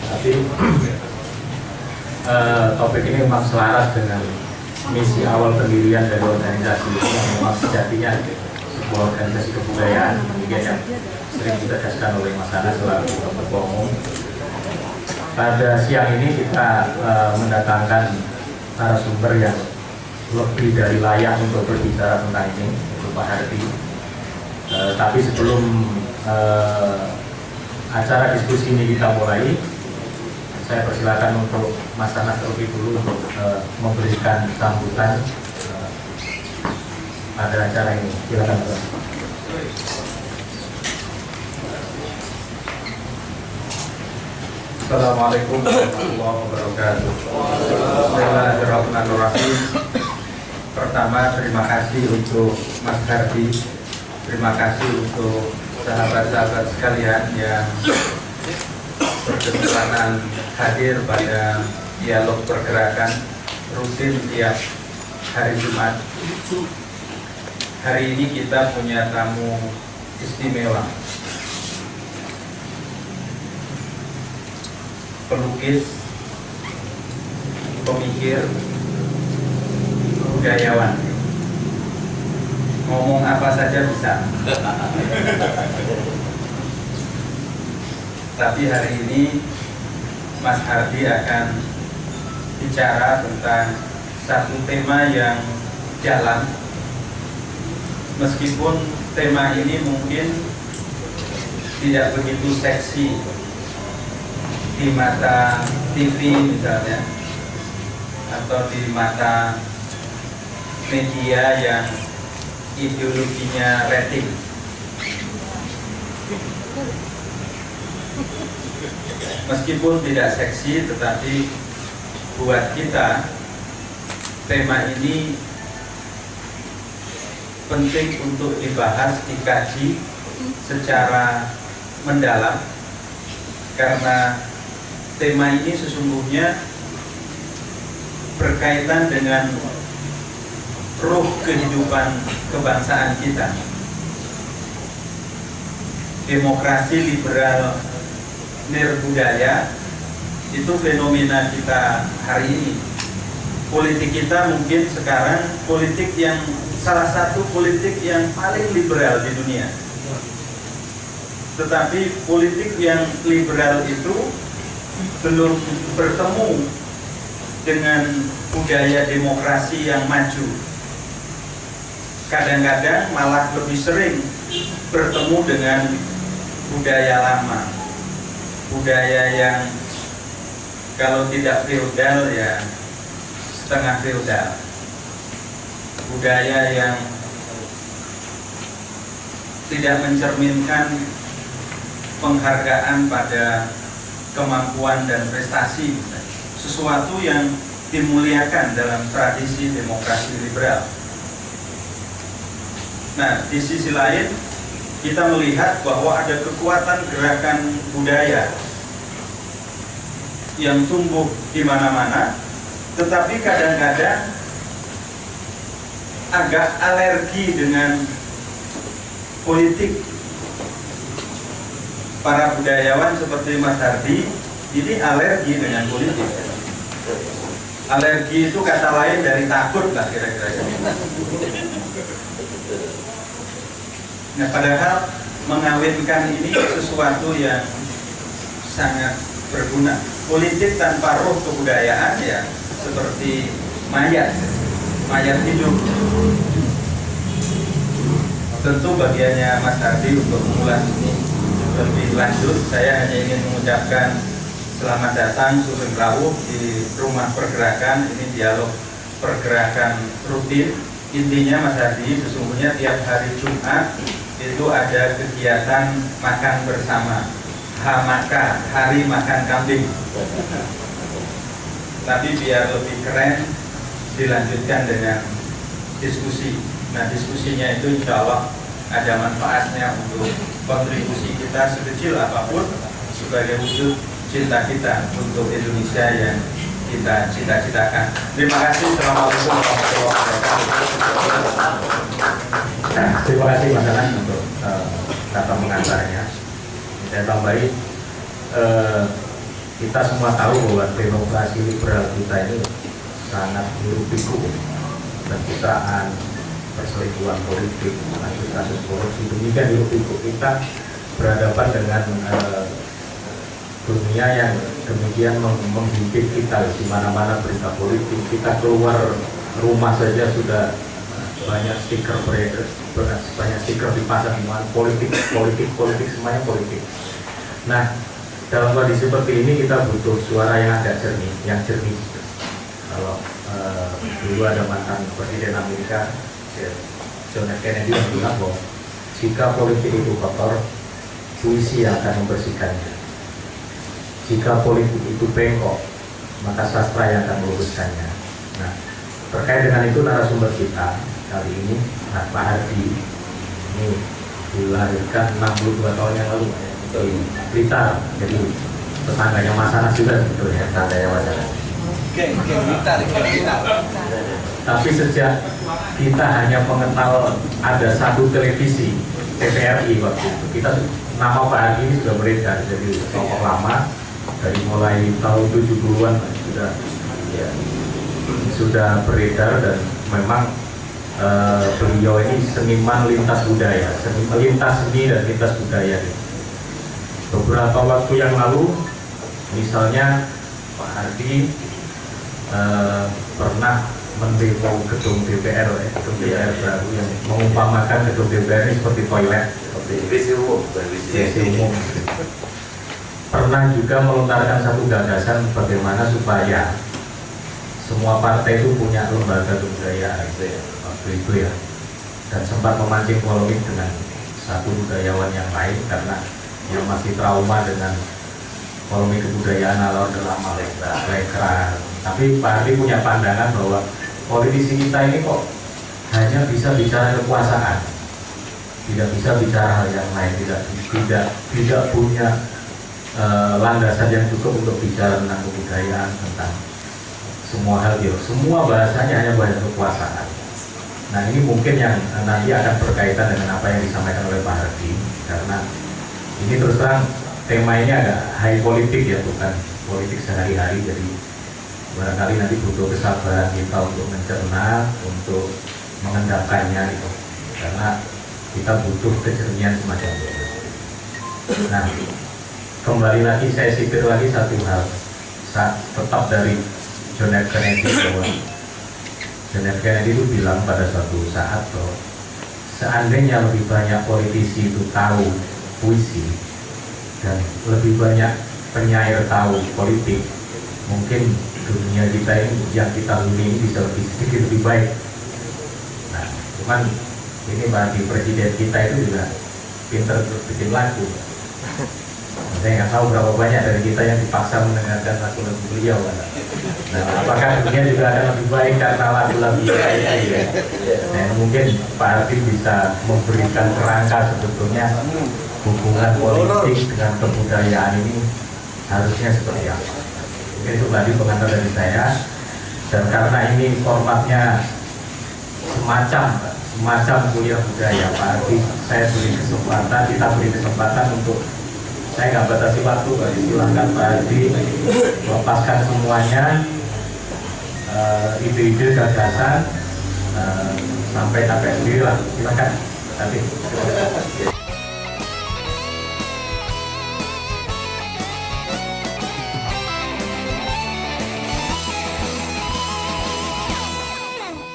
Tapi topik ini memang selaras dengan misi awal pendirian dari organisasi ini, yang memang sejatinya sebuah organisasi kebudayaan, demikian yang sering ditegaskan oleh Mas Anas selaku Ketua Umum. Pada siang ini kita mendatangkan narasumber yang lebih dari layak untuk berbicara tentang ini, yaitu Pak Hardi. Tapi sebelum acara diskusi ini kita mulai, saya persilakan untuk Mas Anas terlebih dulu untuk memberikan sambutan pada acara ini. Silakan Pak. Assalamualaikum warahmatullahi wabarakatuh. Bismillahirrahmanirrahim. Pertama, terima kasih untuk Mas Hardi. Terima kasih untuk sahabat-sahabat sekalian yang berkenan hadir pada dialog pergerakan rutin tiap hari Jumat. Hari ini kita punya tamu istimewa, pelukis, pemikir, budayawan. Ngomong apa saja bisa. Tapi hari ini Mas Hardi akan bicara tentang satu tema yang jalan. Meskipun tema ini mungkin tidak begitu seksi di mata TV misalnya, atau di mata media yang ideologinya rating. Meskipun tidak seksi, tetapi buat kita tema ini penting untuk dibahas, dikaji secara mendalam, karena tema ini sesungguhnya berkaitan dengan ruh kehidupan kebangsaan kita. Demokrasi liberal nirbudaya itu fenomena kita hari ini. Politik kita mungkin sekarang politik yang salah satu politik yang paling liberal di dunia. Tetapi politik yang liberal itu belum bertemu dengan budaya demokrasi yang maju. Kadang-kadang malah lebih sering bertemu dengan budaya lama, budaya yang kalau tidak feodal ya setengah feodal, budaya yang tidak mencerminkan penghargaan pada kemampuan dan prestasi, sesuatu yang dimuliakan dalam tradisi demokrasi liberal. Nah, di sisi lain kita melihat bahwa ada kekuatan gerakan budaya yang tumbuh di mana-mana, tetapi kadang-kadang agak alergi dengan politik. Para budayawan seperti Mas Hardi ini alergi dengan politik. Alergi itu kata lain dari takut lah kira-kira. Nah, padahal mengawinkan ini sesuatu yang sangat berguna. Politik tanpa roh kebudayaan ya seperti mayat hidup. Tentu bagiannya Mas Hardi untuk mengulas ini lebih lanjut. Saya hanya ingin mengucapkan selamat datang Sugeng Rawuh di rumah pergerakan. Ini dialog pergerakan rutin. Intinya Mas Hardi, sesungguhnya tiap hari Jumat itu ada kegiatan makan bersama, Hamaka, hari makan kambing. Tapi biar lebih keren dilanjutkan dengan diskusi. Nah, diskusinya itu insya Allah ada manfaatnya untuk kontribusi kita sekecil apapun sebagai wujud cinta kita untuk Indonesia yang kita cita-citakan. Terima kasih. Assalamualaikum warahmatullahi wabarakatuh. Terima kasih Mas Anas untuk kata pengantarnya. Saya tambahin, kita semua tahu bahwa demokrasi liberal kita ini sangat hiruk-pikuk, pencitraan, perselingkuhan politik, kasus korupsi, demikian hiruk-pikuk. Kita berhadapan dengan dunia yang demikian menghimpit kita di mana-mana berita politik. Kita keluar rumah saja sudah banyak stiker beredar, banyak stiker dipasang di mana politik, semuanya politik. Nah, dalam kondisi seperti ini kita butuh suara yang agak jernih, Kalau dulu ada mantan Presiden Amerika John F. Kennedy yang bilang bahwa jika politik itu kotor, puisi yang akan membersihkannya. Jika politik itu bengkok, maka sastra yang akan meluruskannya. Nah, terkait dengan itu narasumber kita kali ini, Pak Hardi, ini dilahirkan 62 tahun yang lalu di Blitar, jadi tetangganya Mas Anas juga sebetulnya, tetangganya Mas Anas. Tapi sejak kita hanya mengenal ada satu televisi TVRI waktu itu, nama Pak Hardi ini sudah beredar, jadi tokoh lama dari mulai tahun 70-an sudah beredar, dan memang beliau ini seniman lintas budaya, lintas seni dan lintas budaya. Beberapa waktu yang lalu, misalnya Pak Hardi pernah mendemo gedung DPR baru yang mengumpamakan gedung DPR ini seperti toilet, seperti WC umum. Pernah juga melontarkan satu gagasan bagaimana supaya semua partai itu punya lembaga kebudayaan waktu itu ya, dan sempat memancing polemik dengan satu budayawan yang lain karena yang masih trauma dengan polemik kebudayaan ala lama lekra. Tapi Pak Hardi punya pandangan bahwa politisi kita ini kok hanya bisa bicara kekuasaan, tidak bisa bicara hal yang lain, tidak punya landasan yang cukup untuk bicara tentang kebudayaan, tentang semua hal gitu. Semua bahasanya hanya bahasa kekuasaan. Nah, ini mungkin yang nanti akan berkaitan dengan apa yang disampaikan oleh Pak Hardi, karena ini terus terang tema ini agak high politik ya, bukan politik sehari-hari. Jadi barangkali nanti butuh kesabaran kita untuk mencerna, untuk mengendapkannya gitu, karena kita butuh kejernihan semacam itu. Nah, kembali lagi saya sipir lagi satu hal, tetap dari John F. Kennedy, bahwa John F. Kennedy itu bilang pada suatu saat bahwa seandainya lebih banyak politisi itu tahu puisi dan lebih banyak penyair tahu politik, mungkin dunia kita ini yang kita huni ini bisa sedikit lebih baik. Nah, cuman ini bagi presiden kita itu juga pinter bikin lagu. Saya nggak tahu berapa banyak dari kita yang dipaksa mendengarkan lagu-lagu beliau. Nah, apakah dunia juga akan lebih baik karena lagu-lagu ini ya? Nah, mungkin Pak Hardi bisa memberikan kerangka sebetulnya hubungan politik dengan kebudayaan ini harusnya seperti apa. Mungkin itu tadi pengantar dari saya. Dan karena ini formatnya semacam kuliah budaya, Pak Hardi, kita beri kesempatan untuk, saya nggak batasi waktu, silahkan Pak Hardi lepaskan semuanya, ide-ide, gagasan, sampai sendiri lah, silakan. Nanti.